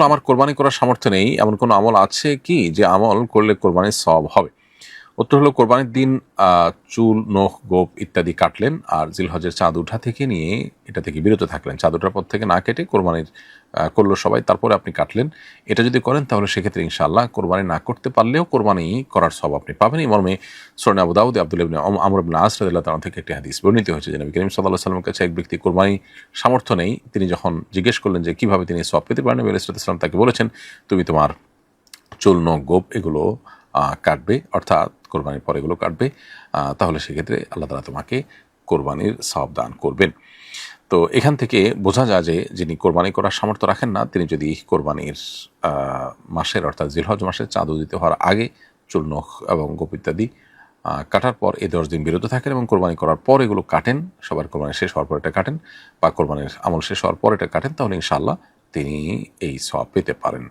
আমার কোরবানি করার সামর্থ্য নেই, এমন কোনো আমল আছে কি যে আমল করলে কোরবানির সওয়াব হবে? উত্তর হলো, কোরবানির দিন চুল, নখ, গোঁফ ইত্যাদি কাটলেন, আর জিলহজের চাঁদ উঠা থেকে নিয়ে এটা থেকে বিরত থাকলেন। চাঁদ ওঠার পর থেকে না কেটে কোরবানির করলো সবাই, তারপরে আপনি কাটলেন। এটা যদি করেন তাহলে সেক্ষেত্রে ইনশাআল্লাহ কোরবানি না করতে পারলেও কোরবানি করার সওয়াব আপনি পাবেন। এই মর্মে সুনানে আবু দাউদে আব্দুল্লাহ ইবনে আমর ইবনে আস রাদিয়াল্লাহু তাআলা থেকে একটি হাদিস বর্ণিত হয়েছে যে নবী করিম সাল্লাল্লাহু আলাইহি ওয়াসাল্লামের কাছে এক ব্যক্তি কোরবানি সামর্থ্য নেই, তিনি যখন জিজ্ঞেস করলেন যে কিভাবে তিনি সওয়াব পেতে পারেন, নবী আলাইহিস সালাম তাকে বলেছেন, তুমি তোমার চুল, নখ, গোঁফ এগুলো কাটবে, অর্থাৎ কোরবানির পর এগুলো কাটবে, তাহলে সেক্ষেত্রে আল্লাহ তাআলা তোমাকে কোরবানির সওয়াব দান করবেন। তো এখান থেকে বোঝা যায় যে যিনি কোরবানি করার সামর্থ্য রাখেন না, তিনি যদি কোরবানির মাসের অর্থাৎ জিলহজ মাসের চাঁদ উদিত হওয়ার আগে চুল, নখ এবং গোঁফ ইত্যাদি কাটার পর এই 10 দিন বিরত থাকেন এবং কোরবানি করার পর এগুলো কাটেন, সবার কোরবানি শেষ হওয়ার পর এটা কাটেন বা কোরবানির আমল শেষ হওয়ার পর এটা কাটেন, তাহলে ইনশাআল্লাহ তিনি এই সওয়াব পেতে পারেন।